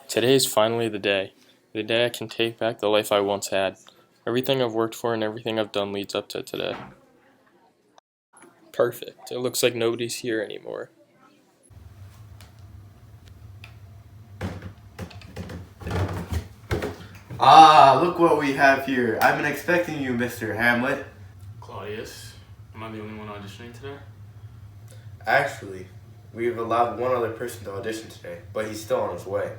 Today is finally the day. The day I can take back the life I once had. Everything I've worked for and everything I've done leads up to today. Perfect. It looks like nobody's here anymore. Ah, look what we have here. I've been expecting you, Mr. Hamlet. Claudius, am I the only one auditioning today? Actually, we've allowed one other person to audition today, but he's still on his way.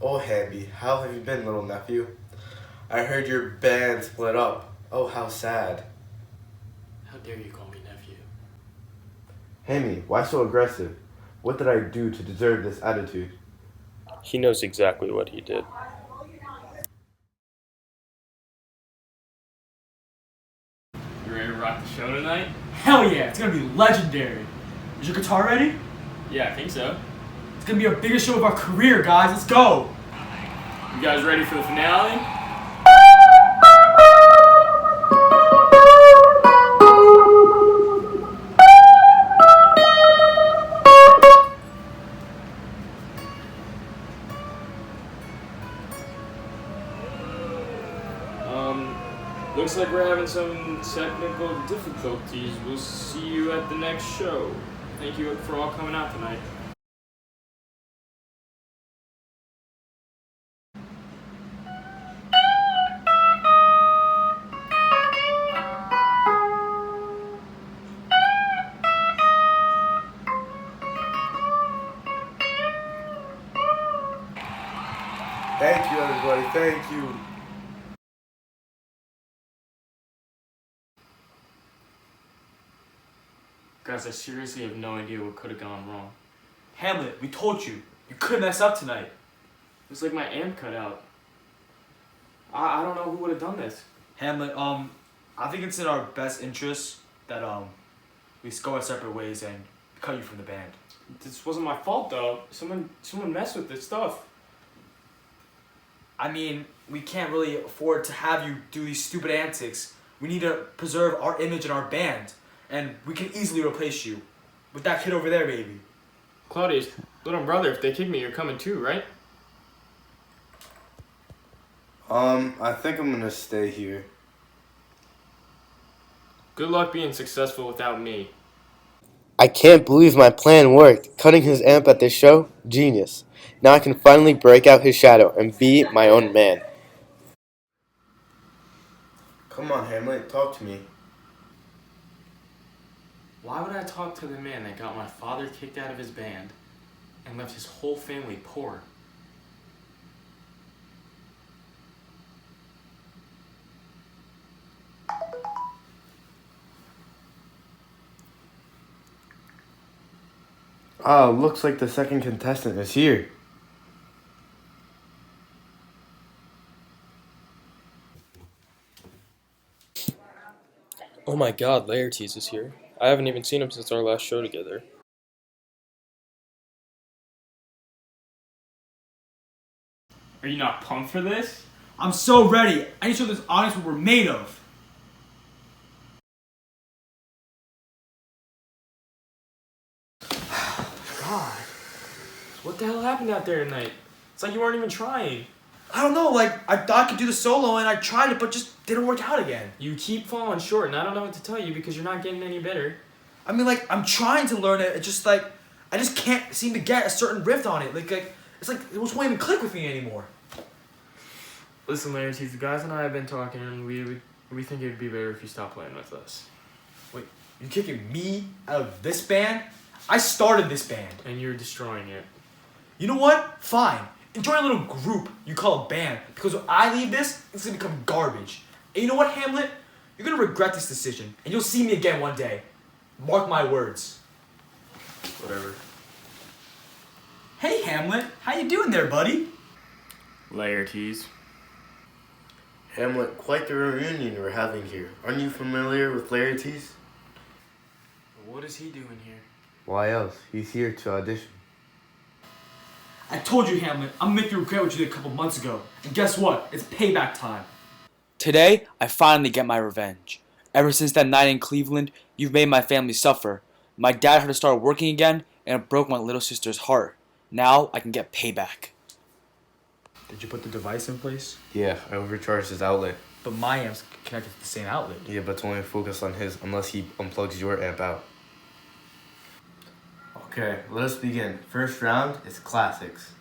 Oh, Hamby, how have you been, little nephew? I heard your band split up. Oh, how sad. How dare you call me nephew? Hammy, why so aggressive? What did I do to deserve this attitude? He knows exactly what he did. You ready to rock the show tonight? Hell yeah, it's gonna be legendary. Is your guitar ready? Yeah, I think so. It's gonna be our biggest show of our career, guys. Let's go. You guys ready for the finale? Looks like we're having some technical difficulties. We'll see you at the next show. Thank you for all coming out tonight. Thank you, everybody. Thank you. Guys, I seriously have no idea what could have gone wrong. Hamlet, we told you. You couldn't mess up tonight. It was like my amp cut out. I don't know who would have done this. Hamlet, I think it's in our best interest that we go our separate ways and cut you from the band. This wasn't my fault though. Someone messed with this stuff. I mean, we can't really afford to have you do these stupid antics. We need to preserve our image and our band. And we can easily replace you with that kid over there, baby. Claudius, little brother, if they kick me, you're coming too, right? I think I'm gonna stay here. Good luck being successful without me. I can't believe my plan worked. Cutting his amp at this show? Genius. Now I can finally break out his shadow and be my own man. Come on, Hamlet, talk to me. Why would I talk to the man that got my father kicked out of his band and left his whole family poor? Oh, looks like the second contestant is here. Oh my god, Laertes is here. I haven't even seen him since our last show together. Are you not pumped for this? I'm so ready. I need to show this audience what we're made of. God, what the hell happened out there tonight? It's like you weren't even trying. I don't know, like, I thought I could do the solo and I tried it, but just didn't work out again. You keep falling short, and I don't know what to tell you because you're not getting any better. I mean, like, I'm trying to learn it. It's just like, I just can't seem to get a certain riff on it. Like it's like it just won't even click with me anymore. Listen, Laertes, the guys and I have been talking, and we think it'd be better if you stop playing with us. Wait, you kicking me out of this band? I started this band. And you're destroying it. You know what? Fine. Enjoy a little group you call a band, because when I leave this, it's gonna become garbage. And you know what, Hamlet? You're gonna regret this decision, and you'll see me again one day. Mark my words. Whatever. Hey, Hamlet. How you doing there, buddy? Laertes. Hamlet, quite the reunion we're having here. Aren't you familiar with Laertes? What is he doing here? Why else? He's here to audition. I told you, Hamlet, I'm gonna make you regret what you did a couple months ago. And guess what? It's payback time. Today, I finally get my revenge. Ever since that night in Cleveland, you've made my family suffer. My dad had to start working again, and it broke my little sister's heart. Now I can get payback. Did you put the device in place? Yeah, I overcharged his outlet. But my amp's connected to the same outlet. Yeah, but it's only focused on his unless he unplugs your amp out. Okay, let us begin. First round is classics.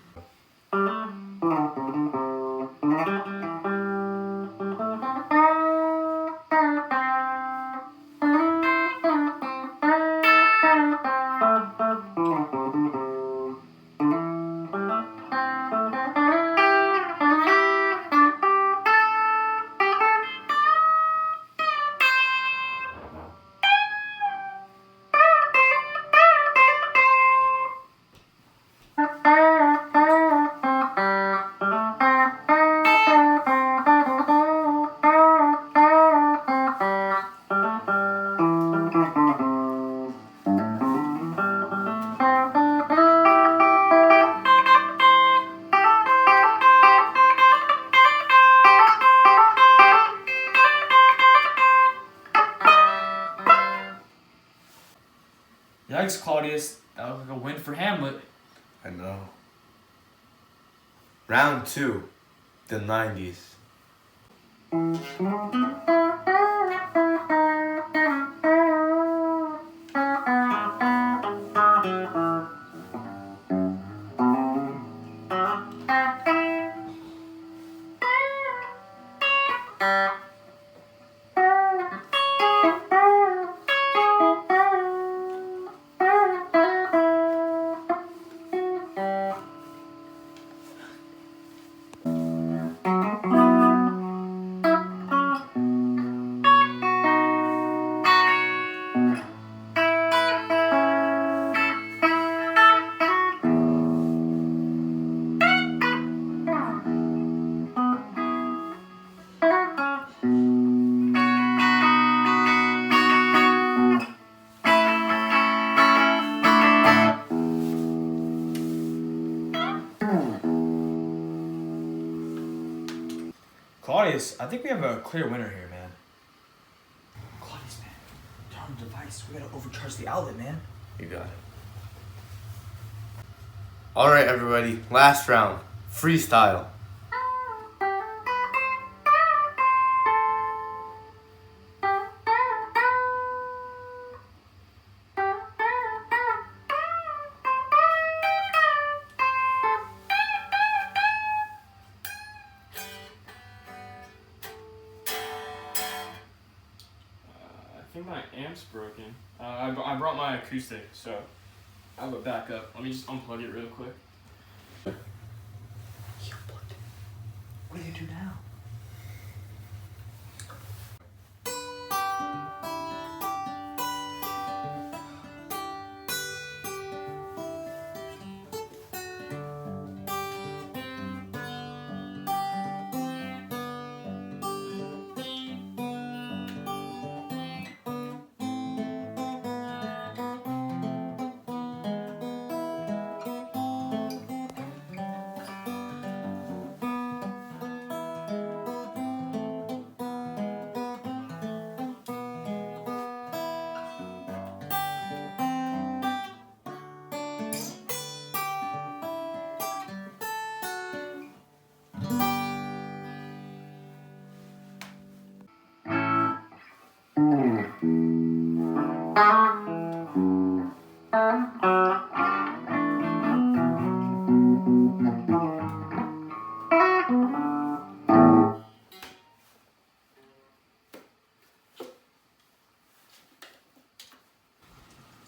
Yikes, Claudius. That was like a win for Hamlet. I know. Round 2, the 90s. Claudius, I think we have a clear winner here, man. Claudius, man. Turn on the device. We gotta overcharge the outlet, man. You got it. Alright, everybody. Last round. Freestyle. I think my amp's broken. I brought my acoustic, so I have a backup. Let me just unplug it real quick. He unplugged it. What are you gonna do now?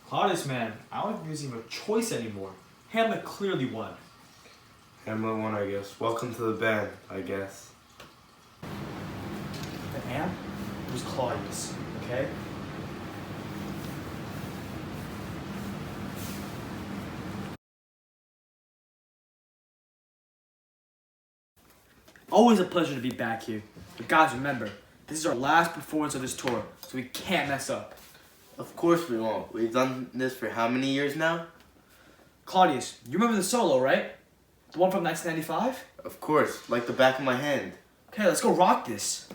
Claudius, man, I don't think there's even a choice anymore. Hamlet clearly won. Hamlet won, I guess. Welcome to the band, I guess. The amp was Claudius, okay? Always a pleasure to be back here. But guys, remember, this is our last performance of this tour, so we can't mess up. Of course we won't. We've done this for how many years now? Claudius, you remember the solo, right? The one from 1995? Of course, like the back of my hand. Okay, let's go rock this.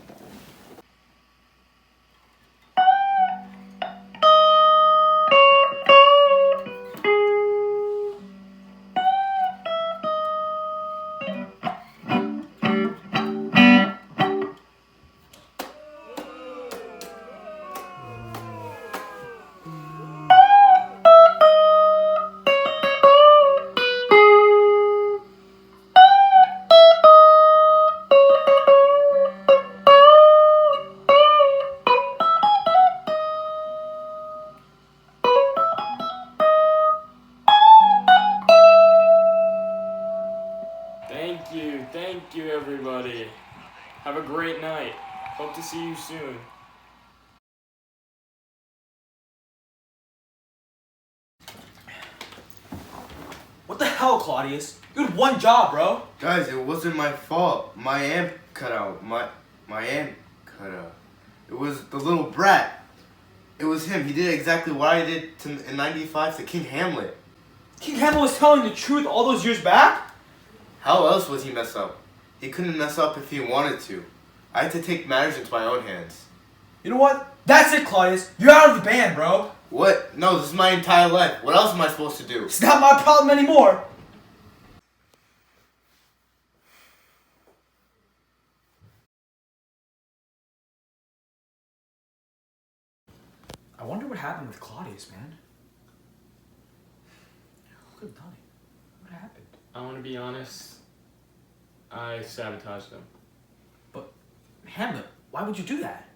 Thank you, everybody. Have a great night. Hope to see you soon. What the hell, Claudius? You had one job, bro. Guys, it wasn't my fault. My amp cut out. My amp cut out. It was the little brat. It was him. He did exactly what I did in 95 to King Hamlet. King Hamlet was telling the truth all those years back? How else was he mess up? He couldn't mess up if he wanted to. I had to take matters into my own hands. You know what? That's it, Claudius. You're out of the band, bro. What? No, this is my entire life. What else am I supposed to do? It's not my problem anymore. I wonder what happened with Claudius, man. Who could have done it? What happened? I want to be honest. I sabotaged him. But, Hamlet, why would you do that?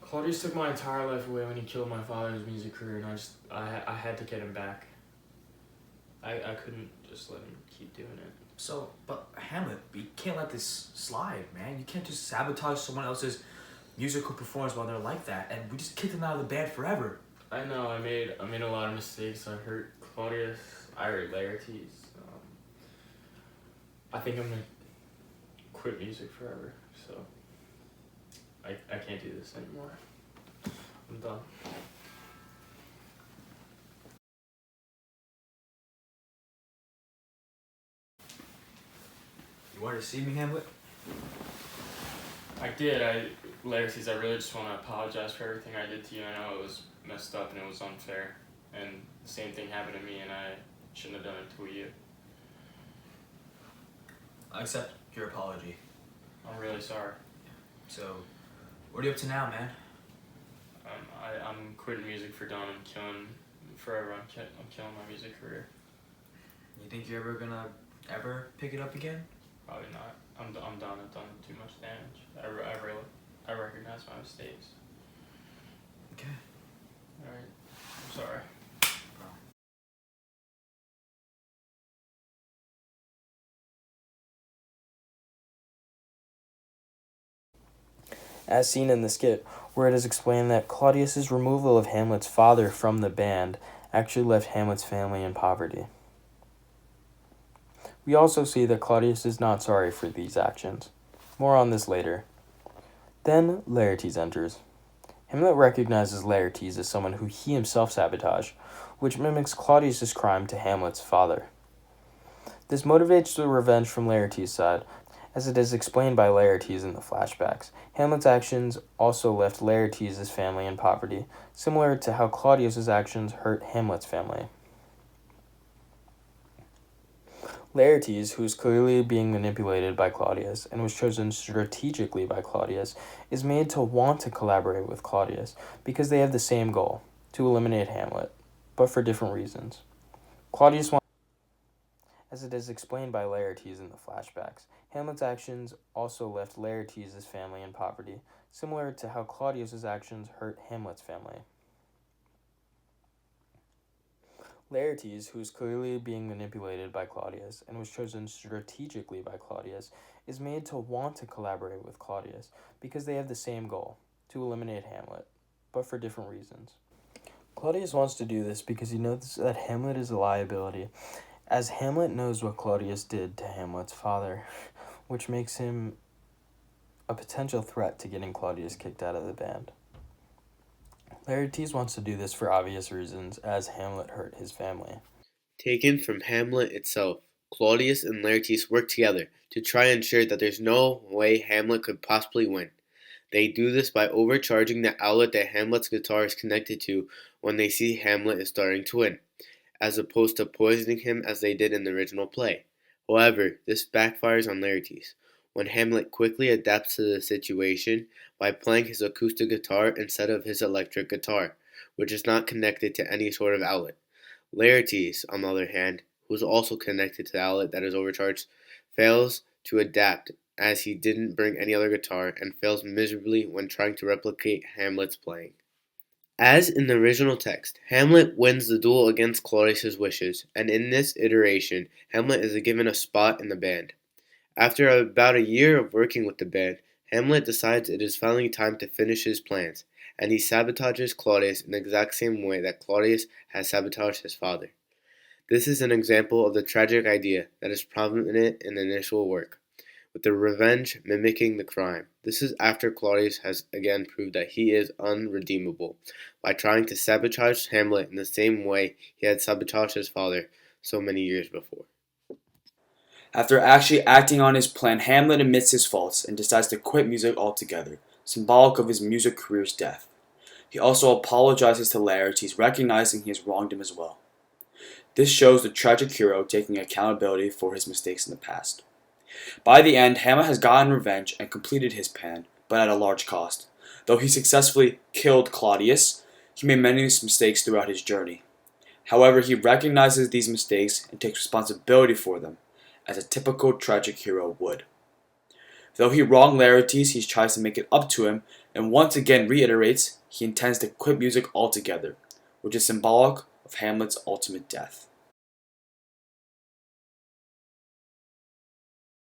Claudius took my entire life away when he killed my father's music career, and I had to get him back. I couldn't just let him keep doing it. So, but Hamlet, you can't let this slide, man. You can't just sabotage someone else's musical performance while they're like that, and we just kicked them out of the band forever. I know, I made a lot of mistakes. I hurt Claudius. I hurt Laertes. I think I'm gonna quit music forever, so I can't do this anymore. I'm done. You wanted to see me, Hamlet? I did. Laertes, I really just want to apologize for everything I did to you. I know it was messed up and it was unfair, and the same thing happened to me, and I shouldn't have done it to you. I accept your apology. I'm really sorry. So, what are you up to now, man? I'm quitting music for done. I'm killing forever. I'm killing my music career. You think you're ever pick it up again? Probably not. I'm done. I've done too much damage. I recognize my mistakes. Okay. All right. I'm sorry. As seen in the skit, where it is explained that Claudius's removal of Hamlet's father from the band actually left Hamlet's family in poverty. We also see that Claudius is not sorry for these actions. More on this later. Then Laertes enters. Hamlet recognizes Laertes as someone who he himself sabotaged, which mimics Claudius's crime to Hamlet's father. This motivates the revenge from Laertes' side, as it is explained by Laertes in the flashbacks. Hamlet's actions also left Laertes' family in poverty, similar to how Claudius's actions hurt Hamlet's family. Laertes, who is clearly being manipulated by Claudius and was chosen strategically by Claudius, is made to want to collaborate with Claudius because they have the same goal, to eliminate Hamlet, but for different reasons. Claudius wants, as it is explained by Laertes in the flashbacks, Hamlet's actions also left Laertes' family in poverty, similar to how Claudius's actions hurt Hamlet's family. Laertes, who is clearly being manipulated by Claudius and was chosen strategically by Claudius, is made to want to collaborate with Claudius because they have the same goal, to eliminate Hamlet, but for different reasons. Claudius wants to do this because he knows that Hamlet is a liability, as Hamlet knows what Claudius did to Hamlet's father, which makes him a potential threat to getting Claudius kicked out of the band. Laertes wants to do this for obvious reasons, as Hamlet hurt his family. Taken from Hamlet itself, Claudius and Laertes work together to try and ensure that there's no way Hamlet could possibly win. They do this by overcharging the outlet that Hamlet's guitar is connected to when they see Hamlet is starting to win, as opposed to poisoning him as they did in the original play. However, this backfires on Laertes, when Hamlet quickly adapts to the situation by playing his acoustic guitar instead of his electric guitar, which is not connected to any sort of outlet. Laertes, on the other hand, who is also connected to the outlet that is overcharged, fails to adapt as he didn't bring any other guitar and fails miserably when trying to replicate Hamlet's playing. As in the original text, Hamlet wins the duel against Claudius's wishes, and in this iteration, Hamlet is given a spot in the band. After about a year of working with the band, Hamlet decides it is finally time to finish his plans, and he sabotages Claudius in the exact same way that Claudius has sabotaged his father. This is an example of the tragic idea that is prominent in the initial work, with the revenge mimicking the crime. This is after Claudius has again proved that he is unredeemable by trying to sabotage Hamlet in the same way he had sabotaged his father so many years before. After actually acting on his plan, Hamlet admits his faults and decides to quit music altogether, symbolic of his music career's death. He also apologizes to Laertes, recognizing he has wronged him as well. This shows the tragic hero taking accountability for his mistakes in the past. By the end, Hamlet has gotten revenge and completed his plan, but at a large cost. Though he successfully killed Claudius, he made many mistakes throughout his journey. However, he recognizes these mistakes and takes responsibility for them, as a typical tragic hero would. Though he wronged Laertes, he tries to make it up to him and once again reiterates he intends to quit music altogether, which is symbolic of Hamlet's ultimate death.